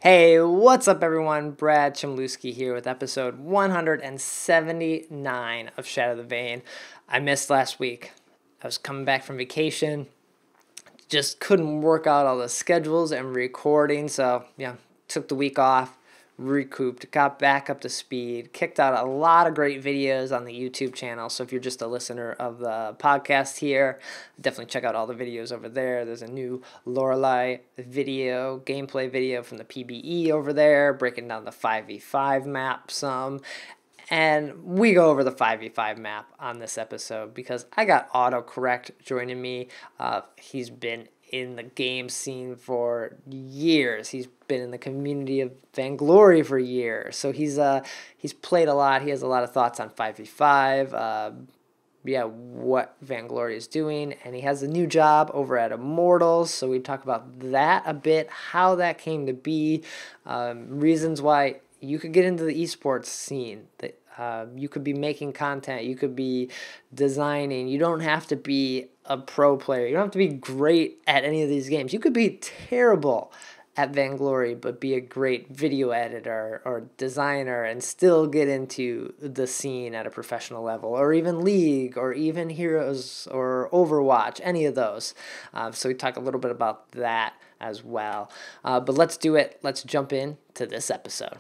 Hey, what's up everyone? Brad Chmielewski here with episode 179 of Shatter The Vain. I missed last week. I was coming back from vacation. Just couldn't work out all the schedules and recording, so took the week off, recouped, got back up to speed, kicked out a lot of great videos on the YouTube channel. So if you're just a listener of the podcast here, definitely check out all the videos over there. There's a new Lorelai gameplay video from the PBE over there, breaking down the 5v5 map some. And we go over the 5v5 map on this episode because I got AutoKorrect joining me. He's been in the game scene for years. He's been in the community of Vainglory for years. So he's played a lot. He has a lot of thoughts on 5v5, what Vainglory is doing, and he has a new job over at Immortals. So we talk about that a bit, how that came to be, reasons why you could get into the esports scene. You could be making content. You could be designing. You don't have to be a pro player. You don't have to be great at any of these games. You could be terrible at Vainglory, but be a great video editor or designer and still get into the scene at a professional level, or even League, or even Heroes or Overwatch, any of those. So we talk a little bit about that as well. But let's do it. Let's jump into this episode.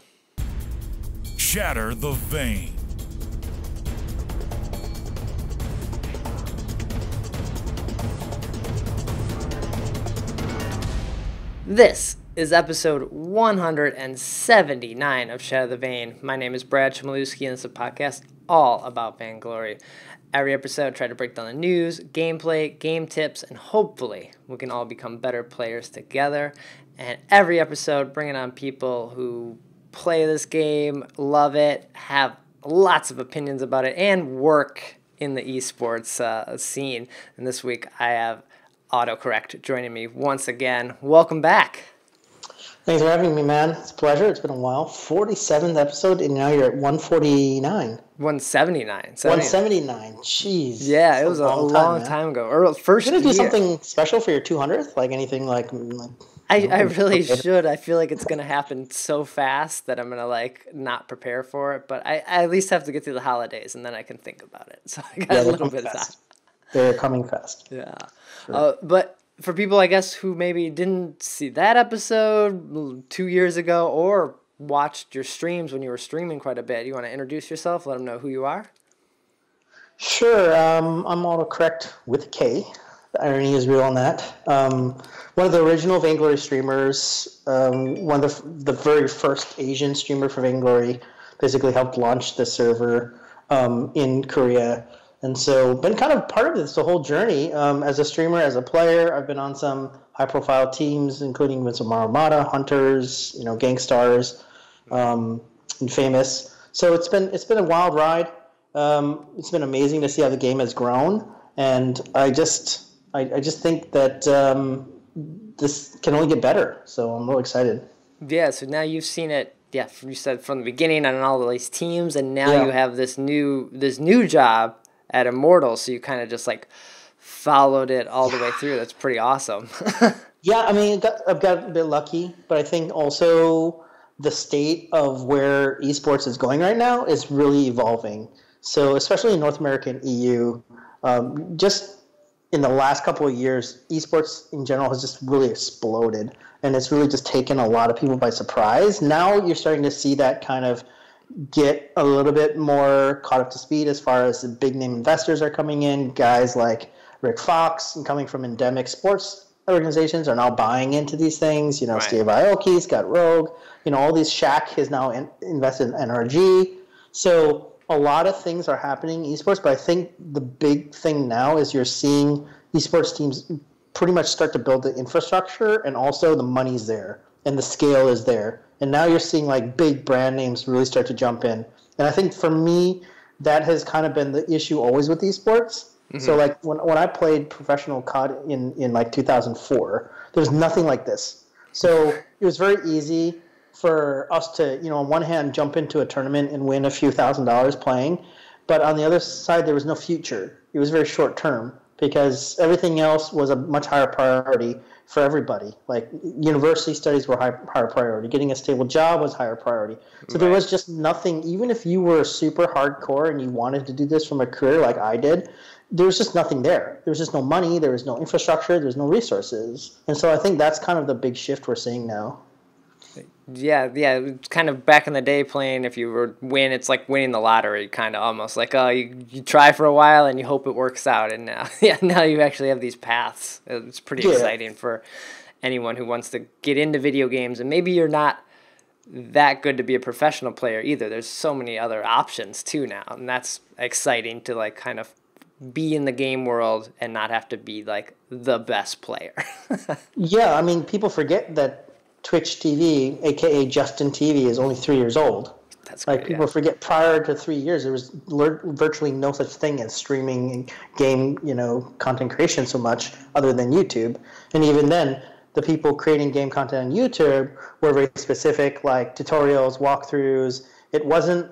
Shatter the Vain. This is episode 179 of Shatter the Vain. My name is Brad Chmielewski, and it's a podcast all about Vainglory. Every episode, I try to break down the news, gameplay, game tips, and hopefully we can all become better players together. And every episode, bringing on people who play this game, love it, have lots of opinions about it, and work in the esports scene. And this week I have AutoKorrect joining me once again. Welcome back. Thanks for having me, man. It's a pleasure. It's been a while. 47th episode, and now you're at 149. 179. 179. Jeez. Yeah, it was a long time ago. Or first You're going to do something special for your 200th? Like anything like I really should. I feel like it's going to happen so fast that I'm going to not prepare for it. But I at least have to get through the holidays, and then I can think about it. So I got a little bit of time. They're coming fast. Yeah. Sure. But for people, I guess, who maybe didn't see that episode 2 years ago or watched your streams when you were streaming quite a bit, you want to introduce yourself, let them know who you are? Sure. I'm AutoKorrect with a K. The irony is real on that. One of the original Vainglory streamers, one of the very first Asian streamer for Vainglory, basically helped launch the server in Korea. And so been kind of part of this the whole journey as a streamer, as a player. I've been on some high-profile teams, including with some Armada, Hunters, Gangstars, and Famous. So it's been a wild ride. It's been amazing to see how the game has grown, and I just think that this can only get better. So I'm really excited. Yeah. So now you've seen it. Yeah, you said from the beginning on all of these teams, and now you have this new job at Immortals, so you kind of just followed it all the way through. That's pretty awesome. Yeah, I mean, I've got a bit lucky, but I think also the state of where esports is going right now is really evolving. So especially in North America and EU, just in the last couple of years, esports in general has just really exploded, and it's really just taken a lot of people by surprise. Now you're starting to see that kind of get a little bit more caught up to speed as far as the big name investors are coming in. Guys like Rick Fox and coming from endemic sports organizations are now buying into these things. Right. Steve Aoki's got Rogue. All these. Shaq has now invested in NRG. So a lot of things are happening in esports, but I think the big thing now is you're seeing esports teams pretty much start to build the infrastructure, and also the money's there and the scale is there. And now you're seeing big brand names really start to jump in. And I think for me, that has kind of been the issue always with esports. Mm-hmm. So when I played professional COD in 2004, there was nothing like this. So it was very easy for us to, on one hand, jump into a tournament and win a few $1,000s playing. But on the other side, there was no future. It was very short term because everything else was a much higher priority. for everybody. Like university studies were higher priority. Getting a stable job was higher priority. So there was just nothing, even if you were super hardcore and you wanted to do this from a career like I did, there was just nothing there. There was just no money. There was no infrastructure. There was no resources. And so I think that's kind of the big shift we're seeing now. Yeah, it's kind of back in the day playing, if you were win, it's like winning the lottery, kind of almost like, oh, you try for a while and you hope it works out, and now, now you actually have these paths. It's pretty exciting for anyone who wants to get into video games, and maybe you're not that good to be a professional player either. There's so many other options too now, and that's exciting to like kind of be in the game world and not have to be like the best player. Yeah, I mean, people forget that Twitch TV, aka Justin TV, is only 3 years old. That's like great, people forget prior to 3 years there was virtually no such thing as streaming and game, content creation so much other than YouTube. And even then, the people creating game content on YouTube were very specific, like tutorials, walkthroughs. It wasn't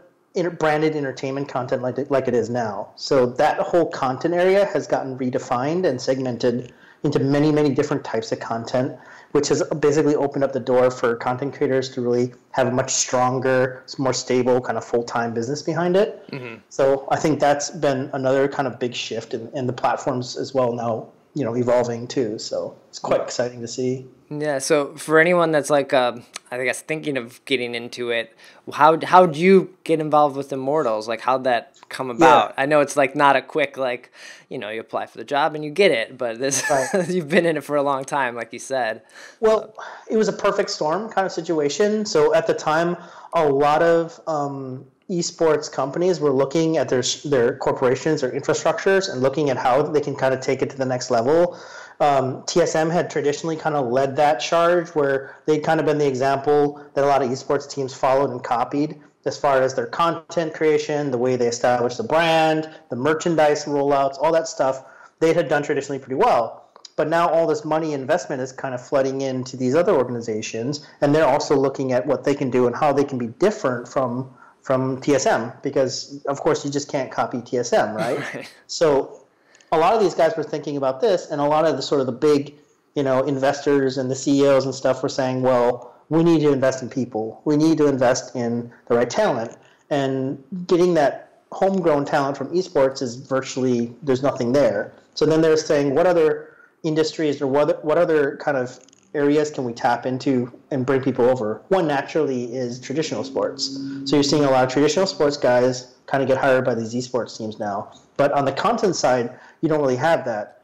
branded entertainment content like it is now. So that whole content area has gotten redefined and segmented into many, many different types of content, which has basically opened up the door for content creators to really have a much stronger, more stable kind of full-time business behind it. Mm-hmm. So I think that's been another kind of big shift in the platforms as well now, evolving too. So it's quite exciting to see. Yeah, so for anyone that's like, I guess, thinking of getting into it, how'd you get involved with Immortals? Like, how'd that come about? Yeah. I know it's like not a quick, like, you apply for the job and you get it, but this you've been in it for a long time, like you said. Well, it was a perfect storm kind of situation. So at the time, a lot of esports companies were looking at their corporations or infrastructures and looking at how they can kind of take it to the next level. TSM had traditionally kind of led that charge, where they'd kind of been the example that a lot of esports teams followed and copied as far as their content creation, the way they established the brand, the merchandise rollouts, all that stuff they had done traditionally pretty well. But now all this money investment is kind of flooding into these other organizations, and they're also looking at what they can do and how they can be different from TSM, because of course you just can't copy TSM, right? So a lot of these guys were thinking about this, and a lot of the sort of the big, investors and the CEOs and stuff were saying, well, we need to invest in people. We need to invest in the right talent. And getting that homegrown talent from esports is virtually, there's nothing there. So then they're saying, what other industries or what other kind of areas can we tap into and bring people over? One naturally is traditional sports. So you're seeing a lot of traditional sports guys kind of get hired by these esports teams now. But on the content side, you don't really have that.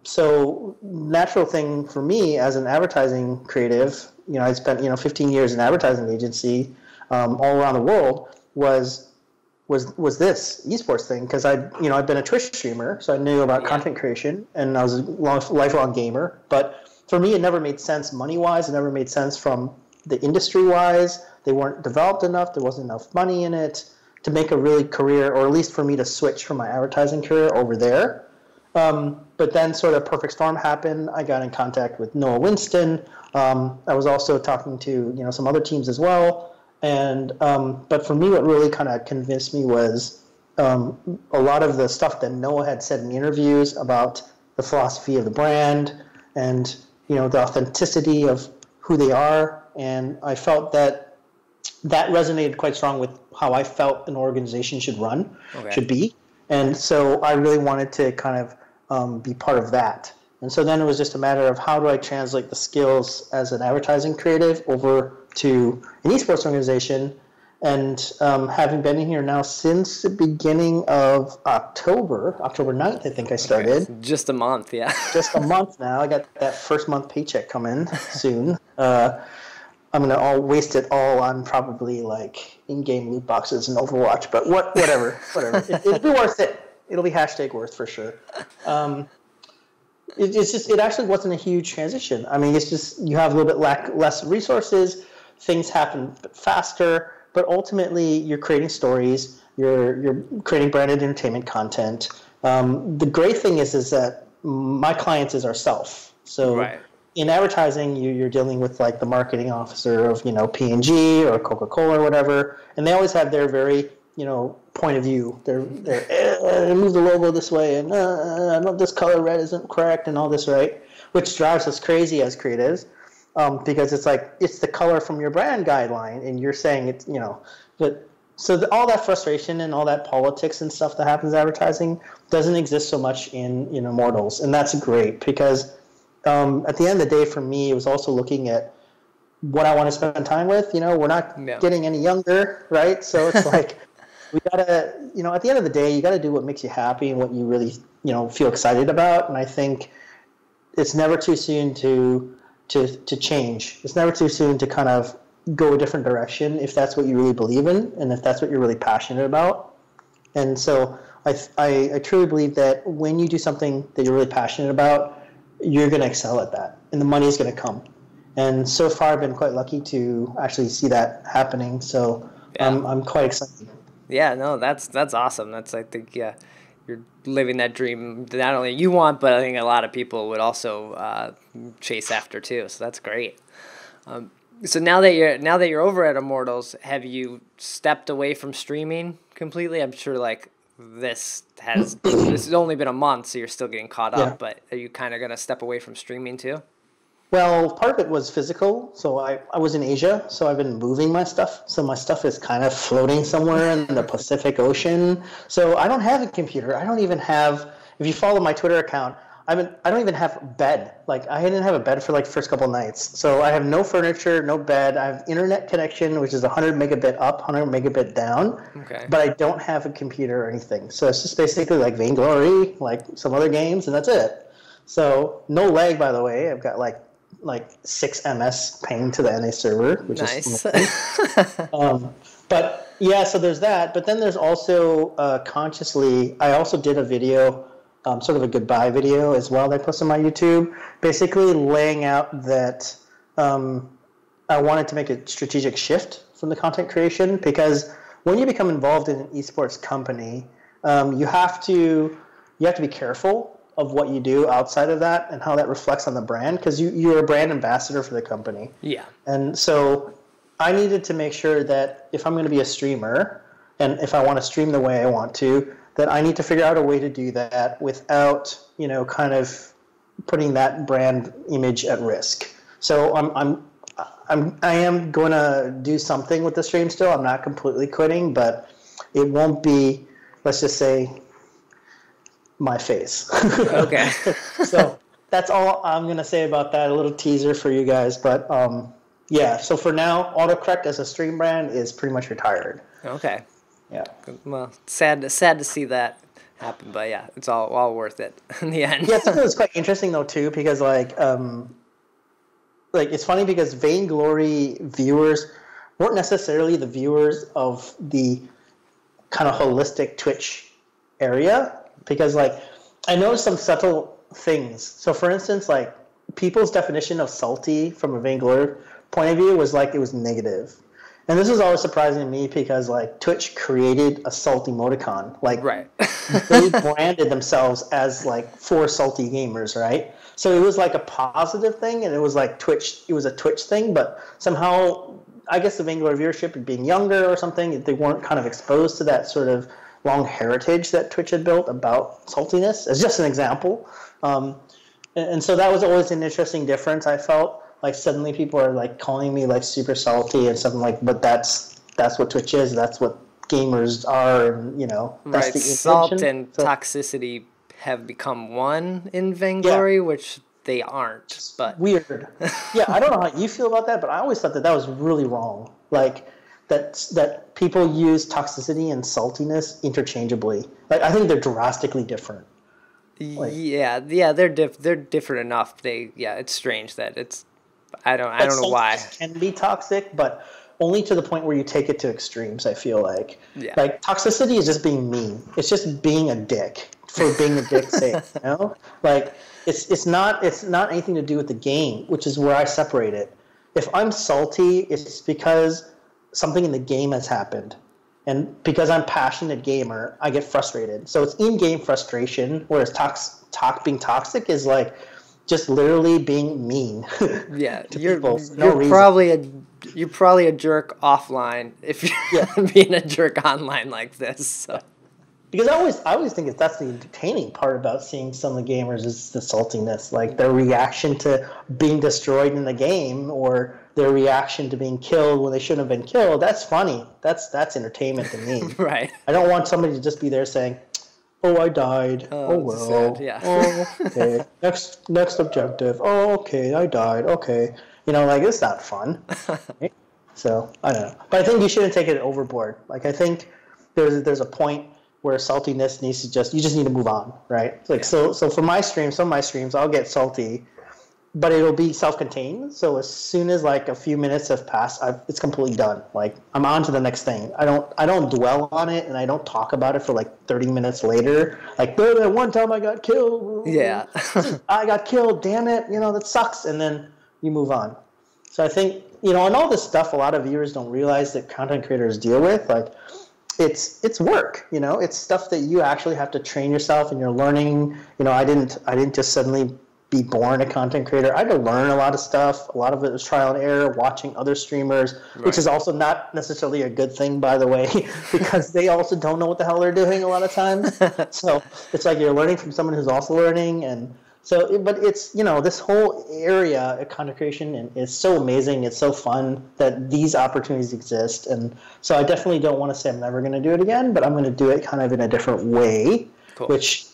So natural thing for me as an advertising creative, I spent 15 years in advertising agency all around the world, was this esports thing, because I'd been a Twitch streamer, so I knew about content creation, and I was a lifelong gamer. But for me, it never made sense money-wise. It never made sense from the industry-wise. They weren't developed enough. There wasn't enough money in it to make a really career, or at least for me to switch from my advertising career over there. But then sort of perfect storm happened. I got in contact with Noah Winston. I was also talking to some other teams as well. And but for me, what really kind of convinced me was a lot of the stuff that Noah had said in interviews about the philosophy of the brand and the authenticity of who they are. And I felt that resonated quite strong with how I felt an organization should be. And so I really wanted to kind of be part of that. And so then it was just a matter of how do I translate the skills as an advertising creative over to an esports organization. And having been in here now since the beginning of October 9th, I think I started. Okay. Just a month, yeah. Just a month now. I got that first month paycheck coming soon. I'm going to waste it all on probably like in-game loot boxes and Overwatch, but whatever. It'll be worth it. It'll be #worth for sure. It actually wasn't a huge transition. I mean, it's just you have a little bit less resources, things happen faster, but ultimately you're creating stories, you're creating branded entertainment content. The great thing is that my clients is ourself. So right. In advertising, you're dealing with like the marketing officer of P&G or Coca-Cola or whatever, and they always have their very point of view. They're move the logo this way, and this color red isn't correct, and all this, right? which drives us crazy as creatives, because it's like it's the color from your brand guideline, and you're saying it's but so all that frustration and all that politics and stuff that happens in advertising doesn't exist so much in Immortals, and that's great because at the end of the day, for me, it was also looking at what I want to spend time with. We're not getting any younger, right? So it's like we gotta, at the end of the day, you gotta do what makes you happy and what you really, feel excited about. And I think it's never too soon to change. It's never too soon to kind of go a different direction if that's what you really believe in and if that's what you're really passionate about. And so I truly believe that when you do something that you're really passionate about, you're going to excel at that, and the money is going to come. And so far, I've been quite lucky to actually see that happening. So I'm quite excited. Yeah, no, that's awesome. That's, I think, you're living that dream that not only you want, but I think a lot of people would also chase after too. So that's great. So now that you're over at Immortals, have you stepped away from streaming completely? I'm sure this has only been a month, so you're still getting caught up. But are you kind of going to step away from streaming too? Well, part of it was physical. So I was in Asia, so I've been moving my stuff. So my stuff is kind of floating somewhere in the Pacific Ocean. So I don't have a computer. I don't even have, if you follow my Twitter account, I don't even have a bed. I didn't have a bed for the first couple nights. So I have no furniture, no bed. I have internet connection, which is 100 megabit up, 100 megabit down. Okay. But I don't have a computer or anything. So it's just basically like Vainglory, like some other games, and that's it. So no lag, by the way. I've got like 6 MS ping to the NA server, which is nice. But yeah, so there's that. But then there's also consciously, I also did a video, sort of a goodbye video as well that I posted on my YouTube, basically laying out that I wanted to make a strategic shift from the content creation, because when you become involved in an esports company, you have to be careful of what you do outside of that and how that reflects on the brand, because you're a brand ambassador for the company. Yeah. And so I needed to make sure that if I'm going to be a streamer and if I want to stream the way I want to, that I need to figure out a way to do that without, kind of putting that brand image at risk. So I am going to do something with the stream still. I'm not completely quitting, but it won't be, let's just say, my face. Okay. So that's all I'm going to say about that. A little teaser for you guys. But yeah, so for now, AutoKorrect as a stream brand is pretty much retired. Okay. Yeah. Well, sad to see that happen, but yeah, it's all worth it in the end. Yeah, it was quite interesting though too, because it's funny because Vainglory viewers weren't necessarily the viewers of the kind of holistic Twitch area, because I noticed some subtle things. So for instance, people's definition of salty from a Vainglory point of view was it was negative. And this is always surprising to me because Twitch created a salty emoticon. Right. They branded themselves as for salty gamers, right? So it was a positive thing, and it was Twitch. It was a Twitch thing, but somehow I guess the Vainglory viewership being younger or something, they weren't kind of exposed to that sort of long heritage that Twitch had built about saltiness, as just an example. And so that was always an interesting difference, I felt. Suddenly people are calling me super salty and something but that's what Twitch is. That's what gamers are, and that's right. The salt and toxicity have become one in Vainglory, which they aren't. But weird. Yeah, I don't know how you feel about that, but I always thought that was really wrong. That people use toxicity and saltiness interchangeably. I think they're drastically different. Yeah, they're different enough. It's strange that it's. I don't know why. Can be toxic, but only to the point where you take it to extremes. I feel like toxicity is just being mean. It's just being a dick for being a dick's sake. It's not anything to do with the game, which is where I separate it. If I'm salty, it's because something in the game has happened, and because I'm a passionate gamer, I get frustrated. So it's in-game frustration, whereas being toxic is just literally being mean. Yeah, you're probably a jerk offline if you're being a jerk online like this. So. Because I always think that's the entertaining part about seeing some of the gamers is the saltiness, like their reaction to being destroyed in the game or their reaction to being killed when they shouldn't have been killed. That's funny. That's entertainment to me. Right. I don't want somebody to just be there saying, "Oh, I died. Oh well. Sad. Yeah. Oh, okay. Next objective. Oh, okay. I died. Okay. Like it's not fun." Right? So I don't know, but I think you shouldn't take it overboard. Like I think there's a point where saltiness needs to you just need to move on, right? Like so for my streams, some of my streams, I'll get salty, but it'll be self-contained. So as soon as like a few minutes have passed, it's completely done. Like I'm on to the next thing. I don't dwell on it, and I don't talk about it for like 30 minutes later. Like that one time I got killed. Yeah. I got killed. Damn it. That sucks. And then you move on. So I think and all this stuff a lot of viewers don't realize that content creators deal with, like. It's work, it's stuff that you actually have to train yourself and you're learning. I didn't just suddenly be born a content creator. I had to learn a lot of stuff. A lot of it was trial and error, watching other streamers, which is also not necessarily a good thing, by the way, because they also don't know what the hell they're doing a lot of times. So it's like you're learning from someone who's also learning. And so, but it's, this whole area of content creation is so amazing. It's so fun that these opportunities exist. And so I definitely don't want to say I'm never going to do it again, but I'm going to do it kind of in a different way, which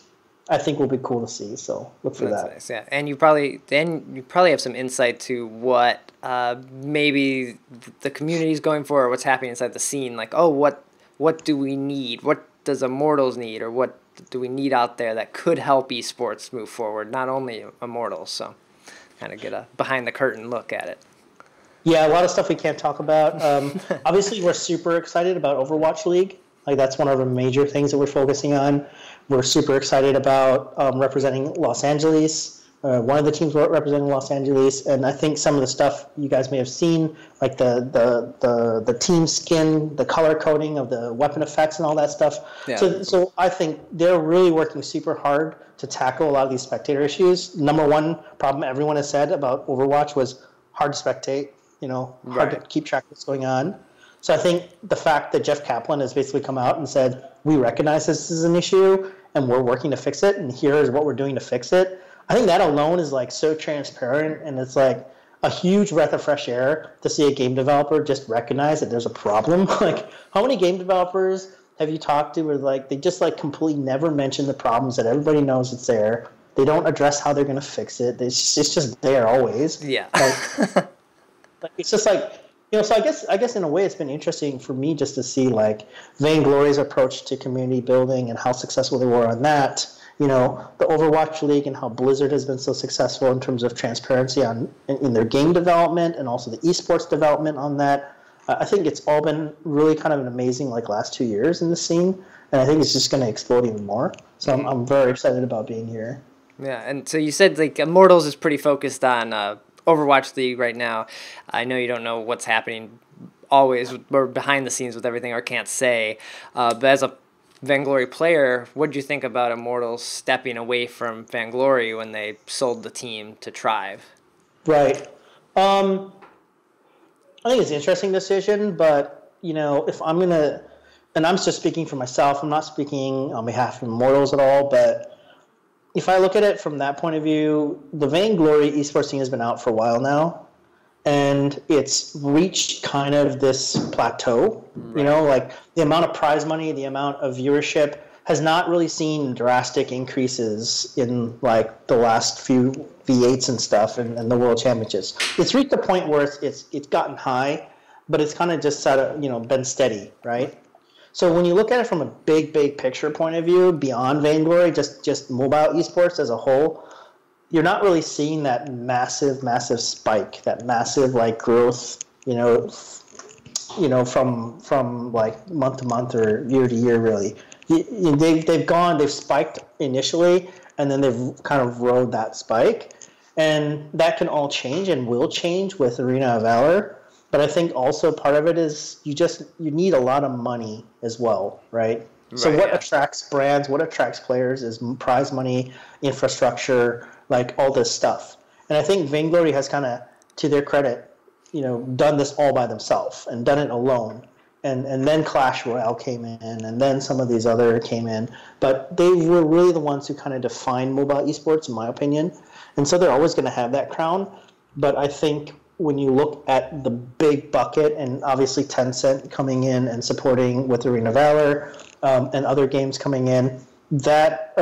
I think will be cool to see. So look for that. Nice, yeah. And you probably have some insight to what maybe the community is going for or what's happening inside the scene. Like, oh, what do we need? What does Immortals need? Or what do we need out there that could help esports move forward, not only Immortals? So kind of get a behind the curtain look at it. Yeah, a lot of stuff we can't talk about. Obviously, we're super excited about Overwatch League. Like that's one of the major things that we're focusing on. We're super excited about representing Los Angeles. One of the teams representing Los Angeles, and I think some of the stuff you guys may have seen, like the team skin, the color coding of the weapon effects and all that stuff. Yeah. So I think they're really working super hard to tackle a lot of these spectator issues. Number one problem everyone has said about Overwatch was hard to spectate, hard to keep track of what's going on. So I think the fact that Jeff Kaplan has basically come out and said, we recognize this is an issue and we're working to fix it, and here is what we're doing to fix it. I think that alone is like so transparent, and it's like a huge breath of fresh air to see a game developer just recognize that there's a problem. Like, how many game developers have you talked to where like they just like completely never mention the problems that everybody knows it's there? They don't address how they're going to fix it. It's just there always. Yeah. Like it's just like, so I guess in a way it's been interesting for me just to see like Vainglory's approach to community building and how successful they were on that. The Overwatch League and how Blizzard has been so successful in terms of transparency in their game development and also the esports development on that. I think it's all been really kind of an amazing last 2 years in the scene, and I think it's just going to explode even more. So I'm very excited about being here. Yeah, and so you said Immortals is pretty focused on Overwatch League right now. I know you don't know what's happening always. We're behind the scenes with everything or can't say. But as a Vainglory player, what did you think about Immortals stepping away from Vainglory when they sold the team to Tribe? Right. I think it's an interesting decision, but, if I'm going to, and I'm just speaking for myself, I'm not speaking on behalf of Immortals at all, but if I look at it from that point of view, the Vainglory esports scene has been out for a while now, and it's reached kind of this plateau. Right. The amount of prize money, the amount of viewership has not really seen drastic increases in the last few V8s and stuff and the World Championships. It's reached a point where it's gotten high, but it's kind of just been steady, right? So when you look at it from a big picture point of view, beyond Vainglory, just mobile esports as a whole, you're not really seeing that massive spike, that massive growth, from month to month or year to year, really. They've spiked initially, and then they've kind of rode that spike, and that can all change and will change with Arena of Valor. But I think also part of it is you need a lot of money as well, right? So what attracts brands, what attracts players is prize money, infrastructure, all this stuff. And I think Vainglory has kind of, to their credit, done this all by themselves and done it alone. and then Clash Royale came in, and then some of these other came in. But they were really the ones who kind of defined mobile esports, in my opinion. And so they're always going to have that crown. But I think when you look at the big bucket, and obviously Tencent coming in and supporting with Arena of Valor and other games coming in, that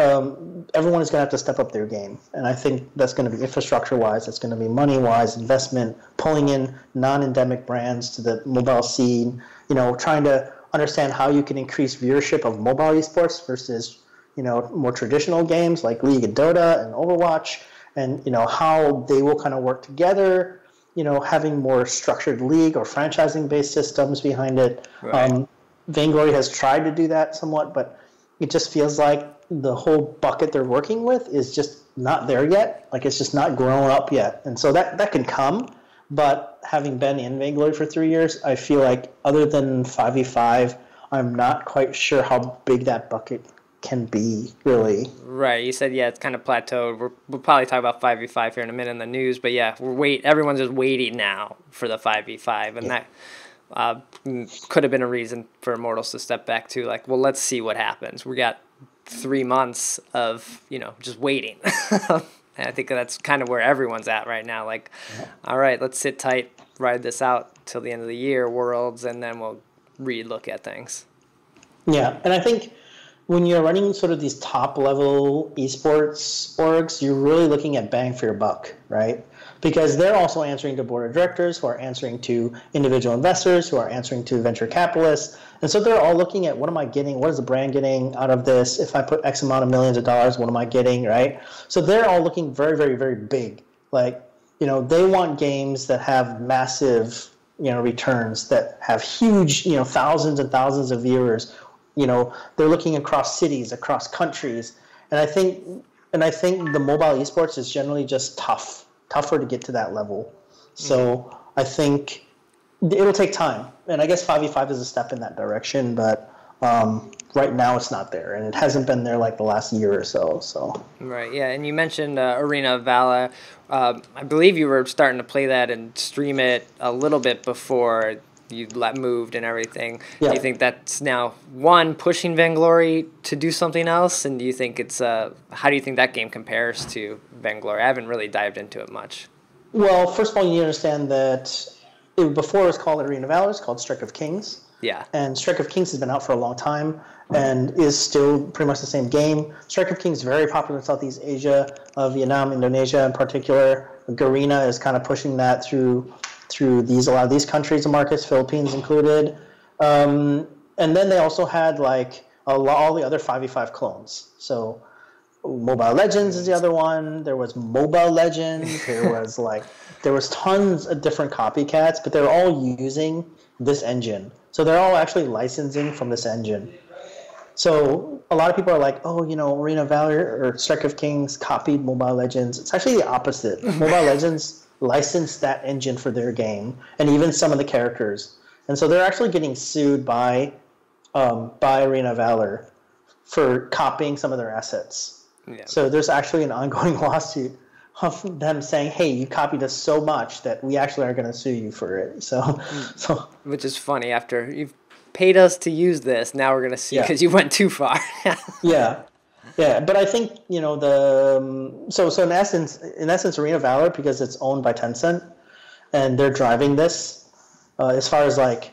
everyone is going to have to step up their game. And I think that's going to be infrastructure-wise, that's going to be money-wise, investment, pulling in non-endemic brands to the mobile scene, trying to understand how you can increase viewership of mobile esports versus, more traditional games like League and Dota and Overwatch, and, how they will kind of work together, having more structured league or franchising-based systems behind it. Right. Vainglory has tried to do that somewhat, but it just feels like the whole bucket they're working with is just not there yet. Like, it's just not grown up yet. And so that can come. But having been in Vainglory for 3 years, I feel like other than 5v5, I'm not quite sure how big that bucket can be, really. Right. You said, it's kind of plateaued. We'll probably talk about 5v5 here in a minute in the news. But, everyone's just waiting now for the 5v5. And that could have been a reason for Immortals to step back too. Like, well, let's see what happens. We got 3 months of just waiting. And I think that's kind of where everyone's at right now. Like, all right, let's sit tight, ride this out till the end of the year, Worlds, and then we'll relook at things. Yeah, and I think when you're running sort of these top level esports orgs, you're really looking at bang for your buck, right? Because they're also answering to board of directors, who are answering to individual investors, who are answering to venture capitalists. And so they're all looking at, what am I getting? What is the brand getting out of this? If I put X amount of millions of dollars, what am I getting, right? So they're all looking very, very, very big. Like, they want games that have massive, returns, that have huge, thousands and thousands of viewers. They're looking across cities, across countries. And I think the mobile esports is generally just tougher to get to that level. So I think it'll take time. And I guess 5v5 is a step in that direction, but right now it's not there. And it hasn't been there like the last year or so. Right, yeah. And you mentioned Arena of Valor. I believe you were starting to play that and stream it a little bit before you moved and everything. Yeah. Do you think that's now, one, pushing Vainglory to do something else? And do you think it's how do you think that game compares to Vainglory? I haven't really dived into it much. Well, first of all, you need to understand that before it was called Arena of Valor, it's called Strike of Kings. Yeah. And Strike of Kings has been out for a long time and is still pretty much the same game. Strike of Kings is very popular in Southeast Asia, Vietnam, Indonesia in particular. Garena is kind of pushing that through a lot of these countries and markets, Philippines included. And then they also had like all the other 5v5 clones. So Mobile Legends is the other one. There was Mobile Legends. There was tons of different copycats, but they're all using this engine. So they're all actually licensing from this engine. So a lot of people are like, Arena of Valor or Strike of Kings copied Mobile Legends. It's actually the opposite. Mobile Legends licensed that engine for their game, and even some of the characters. And so they're actually getting sued by Arena of Valor for copying some of their assets. Yeah. So there's actually an ongoing lawsuit of them saying, hey, you copied us so much that we actually are going to sue you for it. So which is funny, after you've paid us to use this, now we're going to sue because you went too far. Yeah. Yeah, but I think, so in essence, Arena of Valor, because it's owned by Tencent and they're driving this, as far as like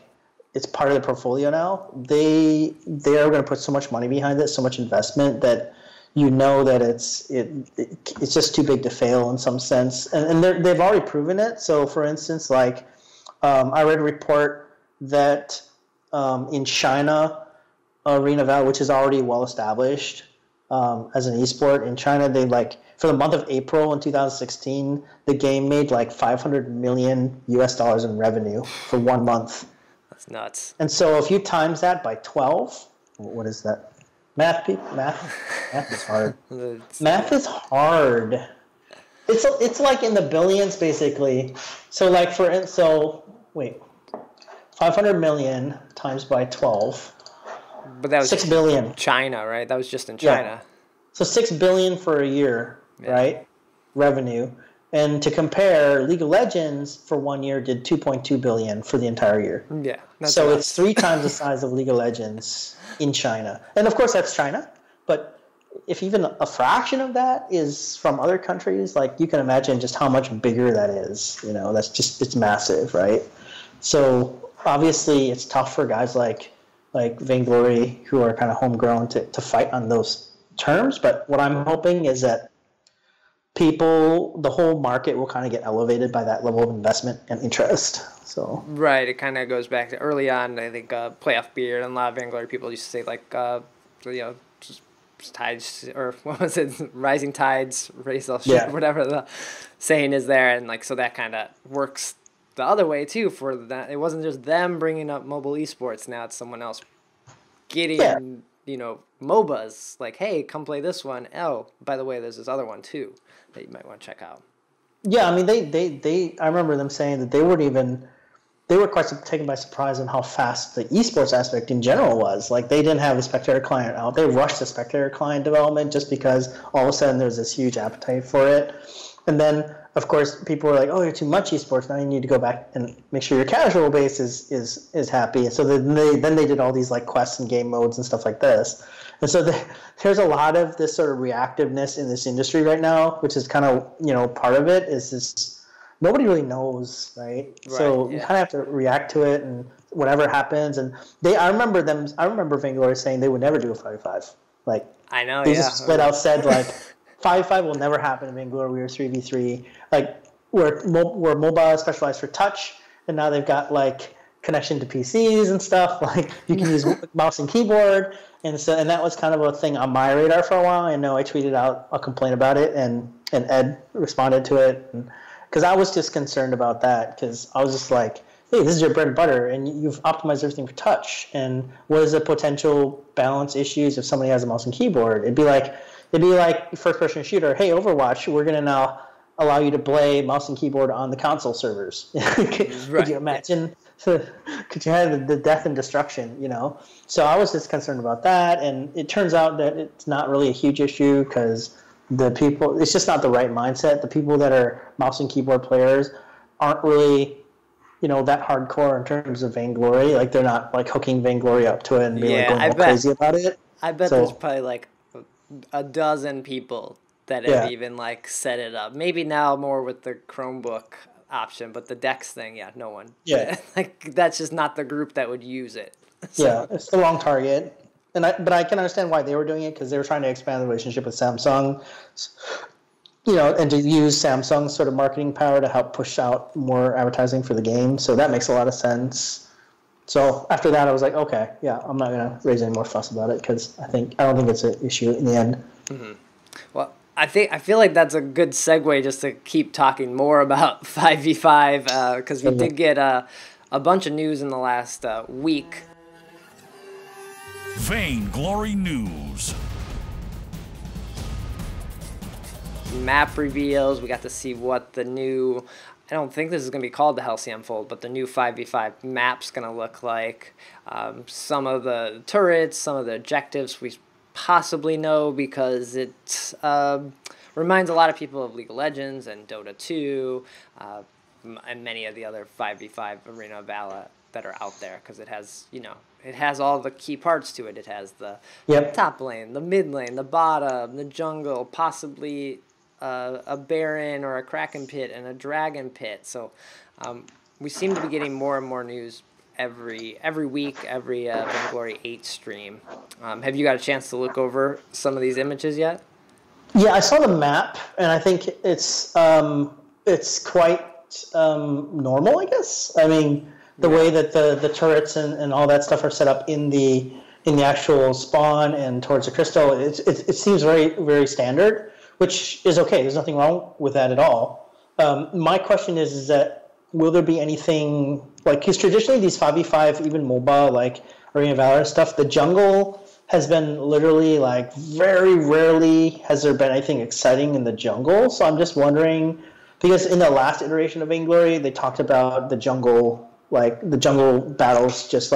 it's part of the portfolio now, they are going to put so much money behind it, so much investment that that it's just too big to fail in some sense, and they've already proven it. So for instance, like I read a report that in China, Arena of Valor, which is already well established as an esport in China, they for the month of April in 2016, the game made like $500 million in revenue for 1 month. That's nuts. And so if you times that by 12, what is that? Math is hard. Math is hard. It's like in the billions basically. So 500 million times by 12. But that was 6 billion. China, right? That was just in China. Yeah. So 6 billion for a year, right? Revenue. And to compare, League of Legends for 1 year did 2.2 billion for the entire year. Yeah. So it's 3 times the size of League of Legends in China. And of course that's China, but if even a fraction of that is from other countries, like you can imagine just how much bigger that is. That's just, it's massive, right? So obviously it's tough for guys like Vainglory, who are kind of homegrown, to fight on those terms. But what I'm hoping is that the whole market will kind of get elevated by that level of investment and interest. So right, it kind of goes back to early on. I think playoff beard and a lot of Vainglory people used to say just tides, or what was it? Rising tides raise all shit, whatever the saying is there, and so that kind of works the other way too. For that, it wasn't just them bringing up mobile esports. Now it's someone else getting MOBAs. Like, hey, come play this one. Oh, by the way, there's this other one too that you might want to check out. Yeah, I mean, I remember them saying that they were quite taken by surprise on how fast the esports aspect in general was. Like, they didn't have the spectator client out. They rushed the spectator client development just because all of a sudden there's this huge appetite for it. And then, of course, people were like, oh, you're too much esports. Now you need to go back and make sure your casual base is happy. And so then they did all these quests and game modes and stuff like this. And so there's a lot of this sort of reactiveness in this industry right now, which is kind of, part of it is this, nobody really knows, right? So you kind of have to react to it and whatever happens. And I remember Vainglory saying they would never do a 5v5. I know, they just split out, said 5v5 will never happen in Vainglory. We were 3v3. We're MOBA specialized for touch, and now they've got connection to PCs and stuff. You can use mouse and keyboard, and that was kind of a thing on my radar for a while. I know I tweeted out a complaint about it, and Ed responded to it, because I was just concerned about that, because I was just like, hey, this is your bread and butter, and you've optimized everything for touch. And what is the potential balance issues if somebody has a mouse and keyboard? It'd be like first-person shooter. Hey, Overwatch, we're gonna now allow you to play mouse and keyboard on the console servers. Could you imagine? Could you have the death and destruction? So I was just concerned about that, and it turns out that it's not really a huge issue, because it's just not the right mindset. The people that are mouse and keyboard players aren't really that hardcore in terms of Vainglory. They're not hooking Vainglory up to it and being going all crazy about it. I bet there's probably a dozen people that have even set it up. Maybe now more with the Chromebook option, but the Dex thing, no one. Yeah. That's just not the group that would use it. So. Yeah, it's the wrong target. But I can understand why they were doing it, because they were trying to expand the relationship with Samsung, and to use Samsung's sort of marketing power to help push out more advertising for the game. So that makes a lot of sense. So after that, I was like, okay, yeah, I'm not going to raise any more fuss about it, because I don't think it's an issue in the end. Mm-hmm. Well, I feel like that's a good segue just to keep talking more about 5v5, because we did get a bunch of news in the last week. Vainglory News. Map reveals. We got to see what the new, I don't think this is going to be called the Halcyon Fold, but the new 5v5 map's going to look like. Some of the turrets, some of the objectives we possibly know, because it reminds a lot of people of League of Legends and Dota 2 and many of the other 5v5 arena Vala that are out there, because it has, it has all the key parts to it. It has the top lane, the mid lane, the bottom, the jungle, possibly a Baron or a Kraken pit and a Dragon pit. So we seem to be getting more and more news every week, every Vainglory 8 stream. Have you got a chance to look over some of these images yet? Yeah, I saw the map, and I think it's quite normal, I guess. I mean, the way that the turrets and all that stuff are set up in the actual spawn and towards the crystal, it seems very, very standard, which is okay. There's nothing wrong with that at all. My question is that will there be anything because traditionally these 5v5, even MOBA, Arena Valor stuff, the jungle has been literally very rarely has there been anything exciting in the jungle. So I'm just wondering, because in the last iteration of Vainglory, they talked about the jungle, the jungle battles, just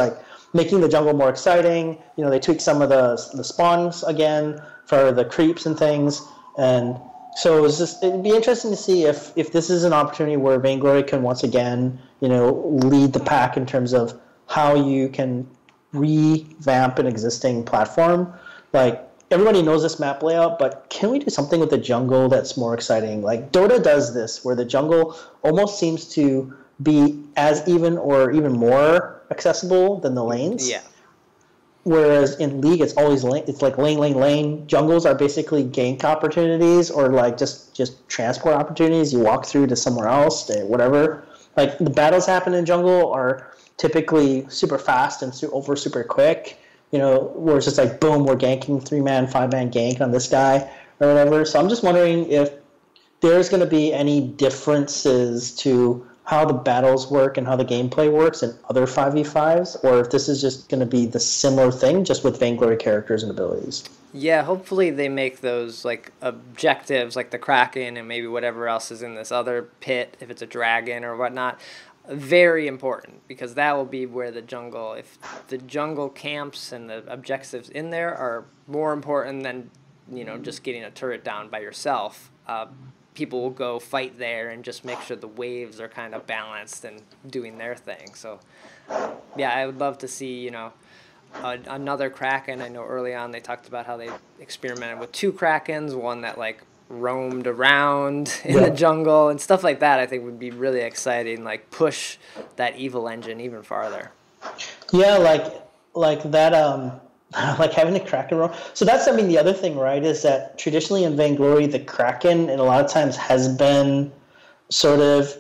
making the jungle more exciting. They tweaked some of the spawns again for the creeps and things. And So it'd be interesting to see if this is an opportunity where Vainglory can once again, lead the pack in terms of how you can revamp an existing platform. Like, everybody knows this map layout, but can we do something with the jungle that's more exciting? Like, Dota does this, where the jungle almost seems to be as even or even more accessible than the lanes. Yeah. Whereas in League, it's always lane. It's like lane, lane, lane. Jungles are basically gank opportunities, or like just transport opportunities. You walk through to somewhere else, to whatever. Like, the battles happen in jungle are typically super fast and super quick. Where it's just like, boom, we're ganking 3-man, 5-man gank on this guy or whatever. So I'm just wondering if there's going to be any differences to how the battles work and how the gameplay works in other 5v5s, or if this is just going to be the similar thing, just with Vainglory characters and abilities. Yeah, hopefully they make those like objectives, like the Kraken and maybe whatever else is in this other pit, if it's a dragon or whatnot, very important, because that will be where the jungle, if the jungle camps and the objectives in there are more important than, just getting a turret down by yourself, people will go fight there and just make sure the waves are kind of balanced and doing their thing. So, yeah, I would love to see, another Kraken. I know early on they talked about how they experimented with 2 Krakens, one that, like, roamed around in the jungle and stuff like that. I think would be really exciting, like, push that evil engine even farther. Yeah, like that, like having a Kraken roam. So that's, the other thing, right, is that traditionally in Vainglory, the Kraken, and a lot of times has been sort of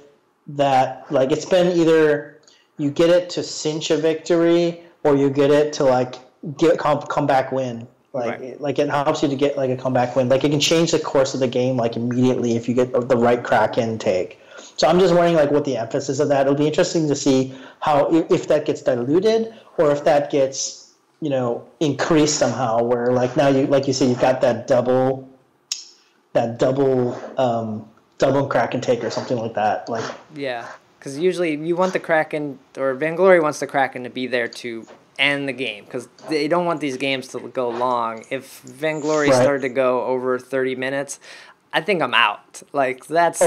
that, like, it's been either you get it to cinch a victory or you get it to, like, get comeback win. Like it helps you to get, like, a comeback win. Like, it can change the course of the game, like, immediately if you get the right Kraken take. So I'm just wondering, like, what the emphasis of that. It'll be interesting to see how, if that gets diluted or if that gets, increased somehow, where, like, now like you said, you've got that double Kraken take or something like that. Like, yeah, because usually you want the Kraken, or Vainglory wants the Kraken to be there to end the game, because they don't want these games to go long. If Vainglory started to go over 30 minutes, I think I'm out. Like, that's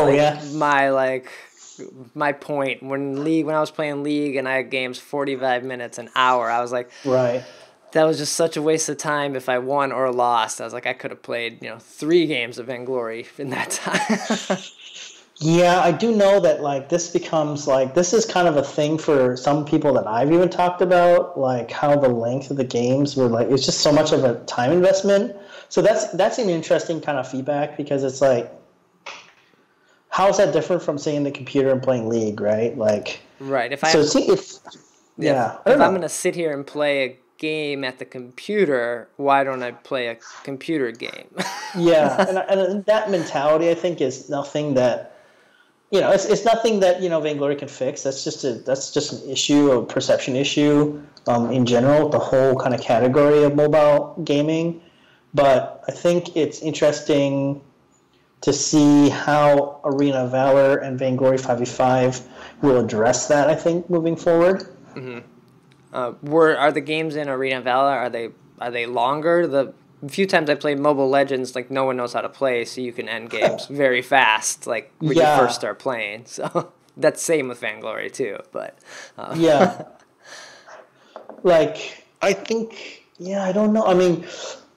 my point. When I was playing League and I had games 45 minutes, an hour, I was like, that was just such a waste of time if I won or lost. I was like, I could have played, 3 games of Vainglory in that time. Yeah, I do know that, like, this becomes, like, this is kind of a thing for some people that I've even talked about, like, how the length of the games were, like, it's just so much of a time investment. So that's an interesting kind of feedback, because it's like, how is that different from sitting in the computer and playing League, right? Like, right. If I'm going to sit here and play a game at the computer, why don't I play a computer game? Yeah, and that mentality, I think, is nothing that, it's nothing that, Vainglory can fix. That's just an issue, a perception issue, in general, the whole kind of category of mobile gaming. But I think it's interesting to see how Arena of Valor and Vainglory 5v5 will address that, I think, moving forward. Mm-hmm. Are the games in Arena of Valor, are they longer? The few times I played Mobile Legends, like, no one knows how to play, so you can end games very fast, like, when you first start playing. So that's same with Vainglory too, but yeah. Like, I think, I don't know. I mean,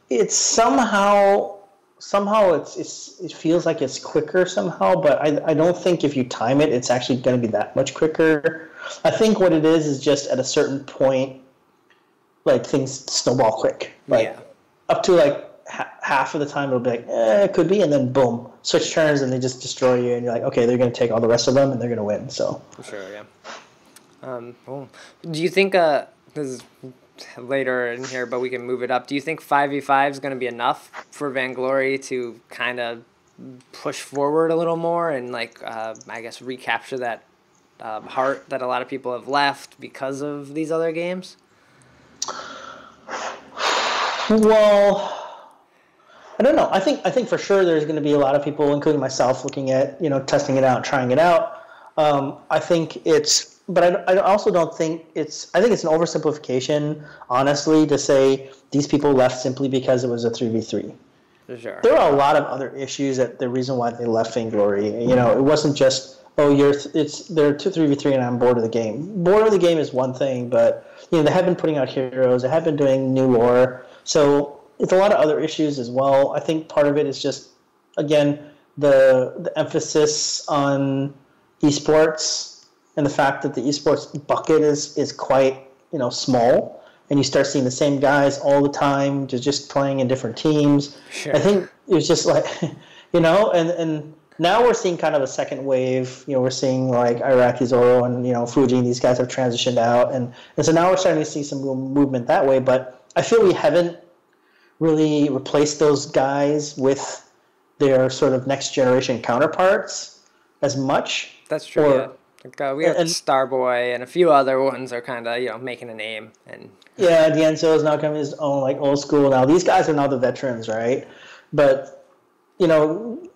it's somehow it feels like it's quicker somehow, but I don't think if you time it, it's actually going to be that much quicker. I think what it is just at a certain point, like, things snowball quick. Like, up to, like, half of the time it'll be like, it could be, and then boom, switch turns and they just destroy you, and you're like, okay, they're going to take all the rest of them and they're going to win. So for sure, yeah. Well, do you think this is later in here, but we can move it up? Do you think 5v5 is going to be enough for Vainglory to kind of push forward a little more and, like, I guess recapture that heart that a lot of people have left because of these other games? Well, I don't know. I think for sure there's going to be a lot of people, including myself, looking at, testing it out, trying it out. I think it's, but I also don't think it's, I think it's an oversimplification, honestly, to say these people left simply because it was a 3v3. Sure. there are a lot of other issues that the reason why they left Vainglory. It wasn't just they're 2-3v3 and I'm bored of the game. Bored of the game is one thing, but they have been putting out heroes, they have been doing new lore, so it's a lot of other issues as well. I think part of it is just again the emphasis on esports and the fact that the esports bucket is quite small, and you start seeing the same guys all the time just playing in different teams. Sure. I think it was just like and now we're seeing kind of a second wave. We're seeing like Iraqi Zoro and Fuji, and these guys have transitioned out, and so now we're starting to see some movement that way. But I feel we haven't really replaced those guys with their sort of next generation counterparts as much. That's true. Yeah. We have Starboy and a few other ones are kind of making a name, and D'Enzo is now coming his own like old school. Now these guys are now the veterans, right? But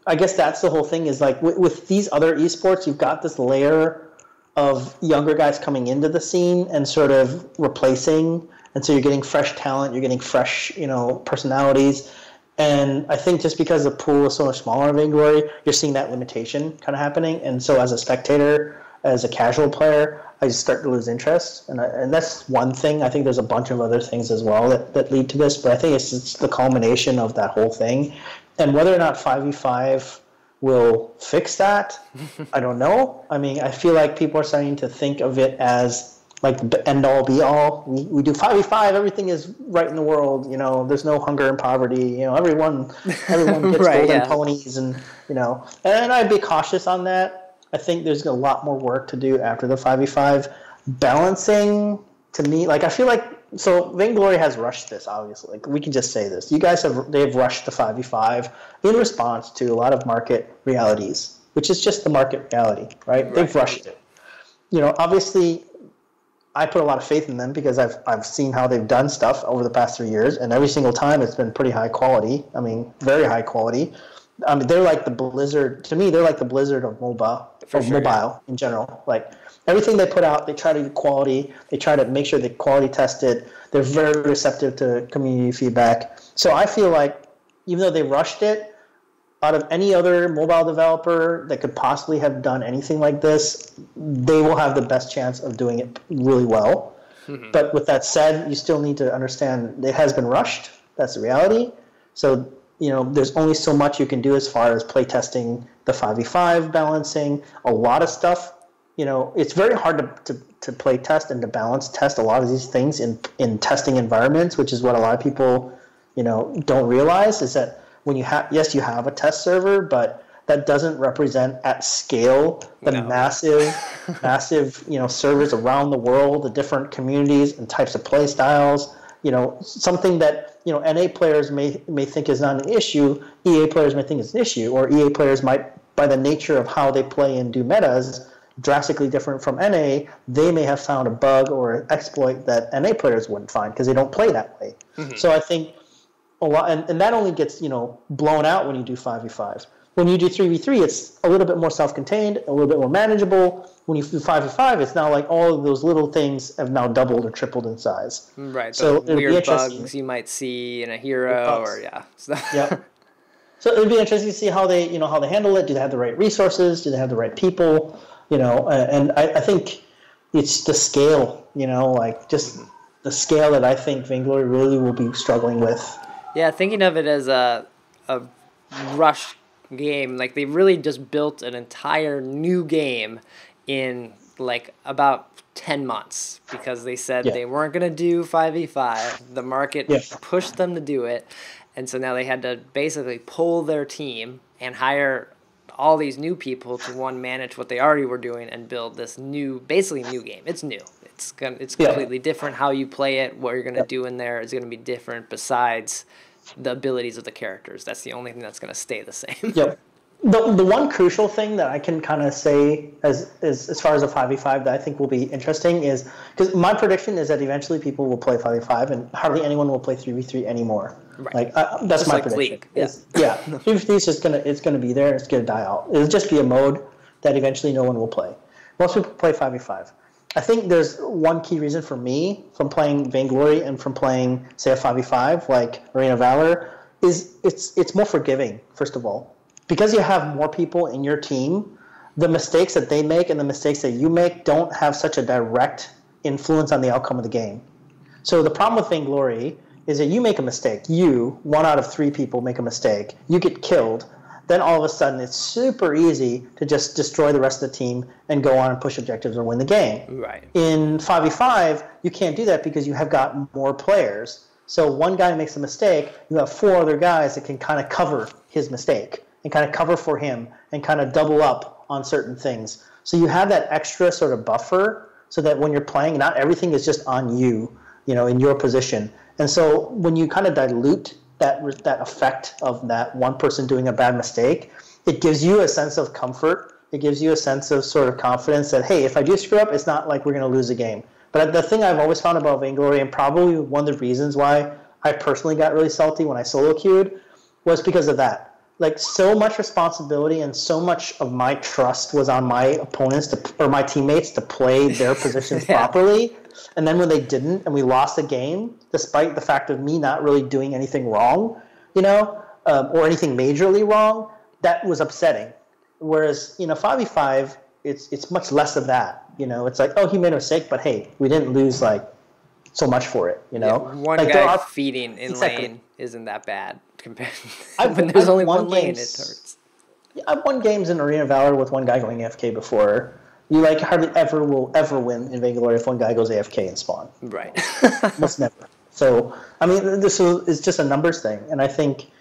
I guess that's the whole thing is like with these other esports, you've got this layer of younger guys coming into the scene and sort of replacing, and so you're getting fresh talent, you're getting fresh personalities. And I think just because the pool is so much smaller in Vainglory, you're seeing that limitation kind of happening. And so as a spectator, as a casual player, I just start to lose interest. And that's one thing. I think there's a bunch of other things as well that lead to this. But I think it's the culmination of that whole thing. And whether or not 5v5 will fix that, I don't know. I mean, I feel like people are starting to think of it as like the end-all, be-all. We do 5v5, everything is right in the world. There's no hunger and poverty. Everyone gets right, golden ponies, and And I'd be cautious on that. I think there's a lot more work to do after the 5v5 balancing. To me, like I feel like Vainglory has rushed this. Obviously, like we can just say this. You guys they've rushed the 5v5 in response to a lot of market realities, which is just the market reality, right? They've rushed it. Obviously, I put a lot of faith in them because I've seen how they've done stuff over the past 3 years, and every single time it's been pretty high quality. I mean, very high quality. I mean, they're like the Blizzard. To me, they're like the Blizzard of MOBA, mobile in general. Like everything they put out, they try to do quality. They try to make sure they quality test it. They're very receptive to community feedback. So I feel like even though they rushed it, out of any other mobile developer that could possibly have done anything like this, they will have the best chance of doing it really well. Mm-hmm. But with that said, you still need to understand it has been rushed. That's the reality. So, there's only so much you can do as far as play testing the 5v5 balancing. A lot of stuff, it's very hard to play test and to balance test a lot of these things in testing environments, which is what a lot of people, don't realize is that when you have a test server, but that doesn't represent at scale the massive servers around the world, the different communities and types of play styles. Something that NA players may think is not an issue, EA players may think is an issue, or EA players might, by the nature of how they play and do metas, drastically different from NA, they may have found a bug or an exploit that NA players wouldn't find because they don't play that way. Mm-hmm. So I think a lot, and that only gets blown out when you do 5v5. When you do 3v3, it's a little bit more self-contained, a little bit more manageable. When you do 5v5, it's now like all of those little things have now doubled or tripled in size. Right. So weird bugs you might see in a hero, or yeah. So it'd be interesting to see how they handle it. Do they have the right resources? Do they have the right people? And I think it's the scale. The scale that I think Vainglory really will be struggling with. Yeah, thinking of it as a rush game, like they really just built an entire new game in like about 10 months because they said they weren't going to do 5v5. The market pushed them to do it, and so now they had to basically pull their team and hire all these new people to manage what they already were doing and build this basically new game. It's new. It's completely different. How you play it, what you're going to do in there is going to be different besides the abilities of the characters. That's the only thing that's going to stay the same. Yep. The one crucial thing that I can kind of say as far as a 5v5 that I think will be interesting is, because my prediction is that eventually people will play 5v5 and hardly anyone will play 3v3 anymore. Right. That's just my like prediction. League. Yeah. 3v3 is just it's gonna be there. It's gonna die out. It'll just be a mode that eventually no one will play. Most people play 5v5. I think there's one key reason for me from playing Vainglory and from playing, say, a 5v5 like Arena of Valor is it's more forgiving, first of all. Because you have more people in your team, the mistakes that they make and the mistakes that you make don't have such a direct influence on the outcome of the game. So the problem with Vainglory is that you make a mistake. You, 1 out of 3 people, make a mistake. You get killed. Then all of a sudden it's super easy to just destroy the rest of the team and go on and push objectives and win the game. Right. In 5v5, you can't do that because you have got more players. So one guy makes a mistake, you have 4 other guys that can kind of cover his mistake and kind of cover for him and kind of double up on certain things. So you have that extra sort of buffer so that when you're playing, not everything is just on you, in your position. And so when you kind of dilute that effect of that one person doing a bad mistake, it gives you a sense of comfort. It gives you a sense of sort of confidence that, hey, if I do screw up, it's not like we're going to lose a game. But the thing I've always found about Vainglory, and probably one of the reasons why I personally got really salty when I solo queued, was because of that. Like, so much responsibility and so much of my trust was on my opponents or my teammates to play their positions properly. And then when they didn't and we lost a game, despite the fact of me not really doing anything wrong, or anything majorly wrong, that was upsetting. Whereas, 5v5, it's much less of that. It's like, oh, he made a mistake, but hey, we didn't lose like so much for it. One like, guy feeding in lane isn't that bad compared. When there's only one lane, it hurts. I've won games in Arena of Valor with one guy going AFK before. You hardly ever will ever win in Vainglory if one guy goes AFK and spawn. Right. Almost never. So this is just a numbers thing, and I think,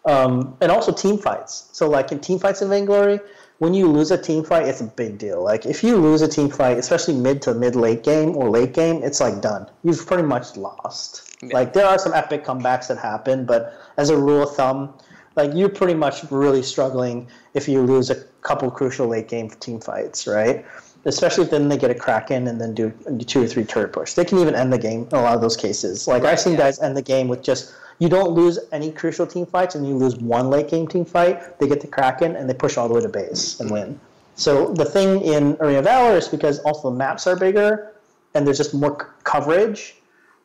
and also team fights. So like in team fights in Vainglory, when you lose a team fight, it's a big deal. Like if you lose a team fight, especially mid to late game or late game, it's like done. You've pretty much lost. Yeah. Like there are some epic comebacks that happen, but as a rule of thumb, like you're pretty much really struggling if you lose a couple crucial late game team fights, right? Especially if then they get a Kraken and then do 2 or 3 turret push. They can even end the game in a lot of those cases. Like I've seen guys end the game with just, you don't lose any crucial team fights and you lose one late game team fight, they get the Kraken and they push all the way to base and win. So the thing in Arena of Valor is because also the maps are bigger and there's just more coverage,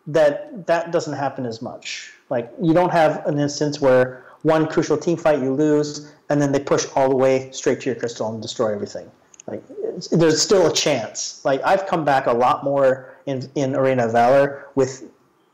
that doesn't happen as much. Like you don't have an instance where one crucial team fight you lose and then they push all the way straight to your crystal and destroy everything. Like there's still a chance. Like I've come back a lot more in Arena of Valor with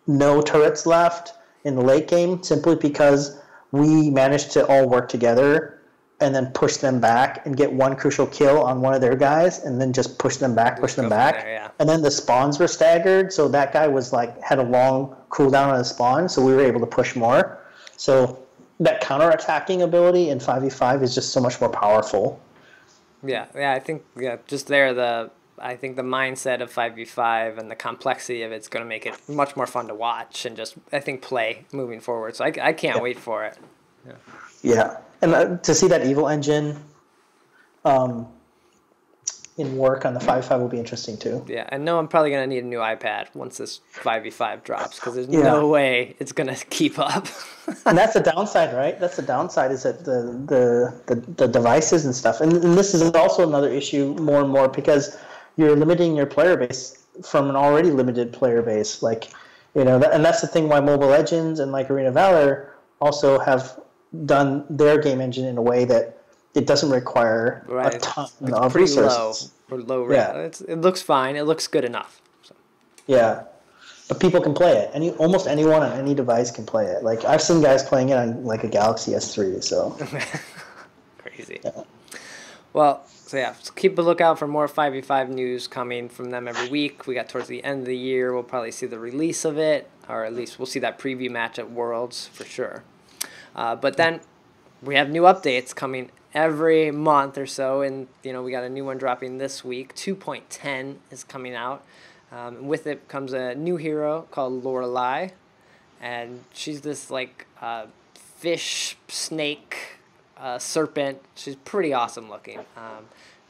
no turrets left in the late game simply because we managed to all work together and then push them back and get one crucial kill on one of their guys and then just push them back. There. And then the spawns were staggered, so that guy was had a long cooldown on his spawn, so we were able to push more. So that counter-attacking ability in 5v5 is just so much more powerful. Yeah, I think just there I think the mindset of 5v5 and the complexity of it's going to make it much more fun to watch and just I think play moving forward. So I can't wait for it. Yeah, and to see that evil engine in work on the 5v5 will be interesting too. Yeah, I know I'm probably going to need a new iPad once this 5v5 drops because there's no way it's going to keep up. And that's the downside, right? That's the downside is that the devices and stuff. And this is also another issue more and more because you're limiting your player base from an already limited player base. And that's the thing why Mobile Legends and Arena of Valor also have done their game engine in a way that it doesn't require a ton of resources. Low rate. Yeah. It looks fine. It looks good enough. So. Yeah. But people can play it. Almost anyone on any device can play it. Like I've seen guys playing it on a Galaxy S3. So crazy. Yeah. Well, so keep a lookout for more 5v5 news coming from them every week. We got towards the end of the year. We'll probably see the release of it, or at least we'll see that preview match at Worlds for sure. But then we have new updates coming every month or so, and we got a new one dropping this week. 2.10 is coming out. With it comes a new hero called Lorelai, and she's this fish, snake, serpent. She's pretty awesome looking.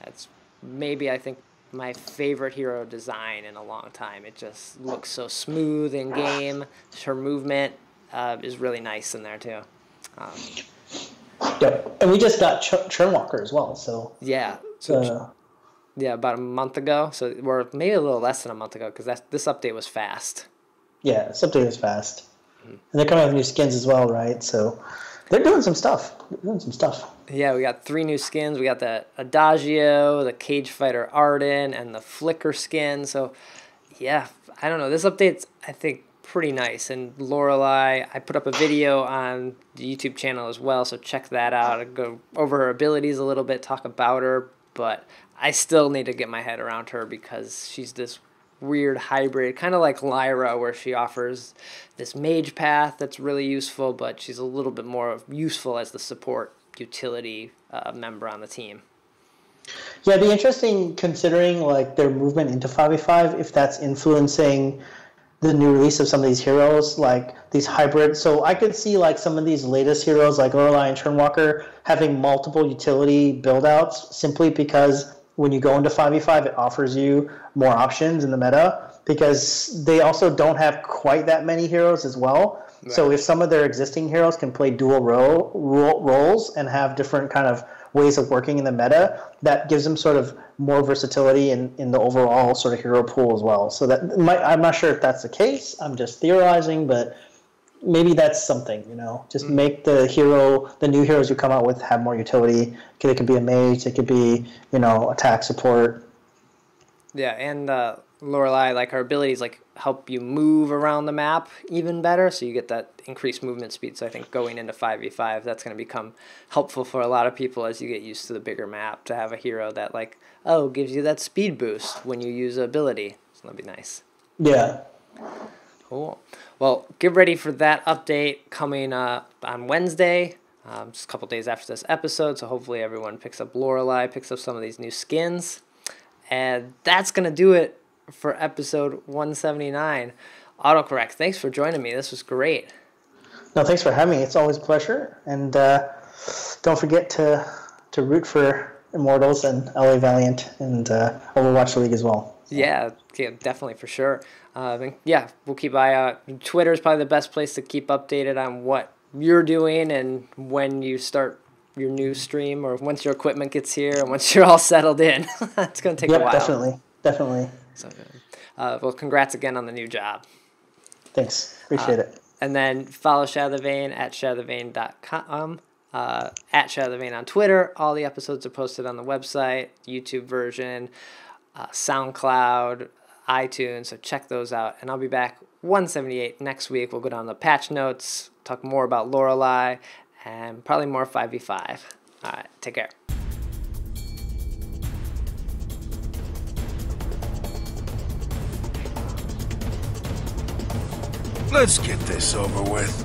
That's maybe I think my favorite hero design in a long time. It just looks so smooth in game. Her movement is really nice in there too. Yep, and we just got Churnwalker as well. So yeah. About a month ago. So we're maybe a little less than a month ago because this update was fast. Yeah, this update was fast. And they're coming out with new skins as well, right? So they're doing some stuff. Yeah, we got 3 new skins. We got the Adagio, the Cage Fighter Arden, and the Flicker skin. So, yeah, I don't know. This update's, I think, pretty nice. And Lorelai, I put up a video on the YouTube channel as well, so check that out. I go over her abilities a little bit, talk about her, but I still need to get my head around her because she's this weird hybrid, kind of like Lyra, where she offers this mage path that's really useful, but she's a little bit more useful as the support utility member on the team. Yeah, it'd be interesting considering like their movement into 5v5, if that's influencing the new release of some of these heroes, like these hybrids. So I could see like some of these latest heroes like Lorelai and Turnwalker having multiple utility build-outs simply because when you go into 5v5, it offers you more options in the meta because they also don't have quite that many heroes as well. Right. So if some of their existing heroes can play dual roles and have different kind of ways of working in the meta, that gives them sort of more versatility in the overall sort of hero pool as well. So that I'm not sure if that's the case. I'm just theorizing, but maybe that's something, just make the new heroes you come out with have more utility. It could be a mage, it could be, attack support. Yeah, and Lorelai, like her abilities like help you move around the map even better, so you get that increased movement speed. So I think going into 5v5, that's going to become helpful for a lot of people as you get used to the bigger map, to have a hero that gives you that speed boost when you use an ability. So that'd be nice. Yeah. Cool. Well, get ready for that update coming on Wednesday, just a couple days after this episode. So hopefully everyone picks up Lorelai, picks up some of these new skins. And that's going to do it for episode 179. AutoKorrect, thanks for joining me. This was great. No, thanks for having me. It's always a pleasure. And don't forget to root for Immortals and LA Valiant and Overwatch League as well. Yeah, definitely, for sure. We'll keep an eye out. Twitter is probably the best place to keep updated on what you're doing and when you start your new stream, or once your equipment gets here and once you're all settled in. It's going to take a while. Definitely. So, well, congrats again on the new job. Thanks. Appreciate it. And then follow Shatter The Vain at shatterthevain.com, at Shatter The Vain on Twitter. All the episodes are posted on the website, YouTube version, SoundCloud, iTunes, so check those out. And I'll be back 178 next week. We'll go down the patch notes, talk more about Lorelai, and probably more 5v5. All right, take care. Let's get this over with.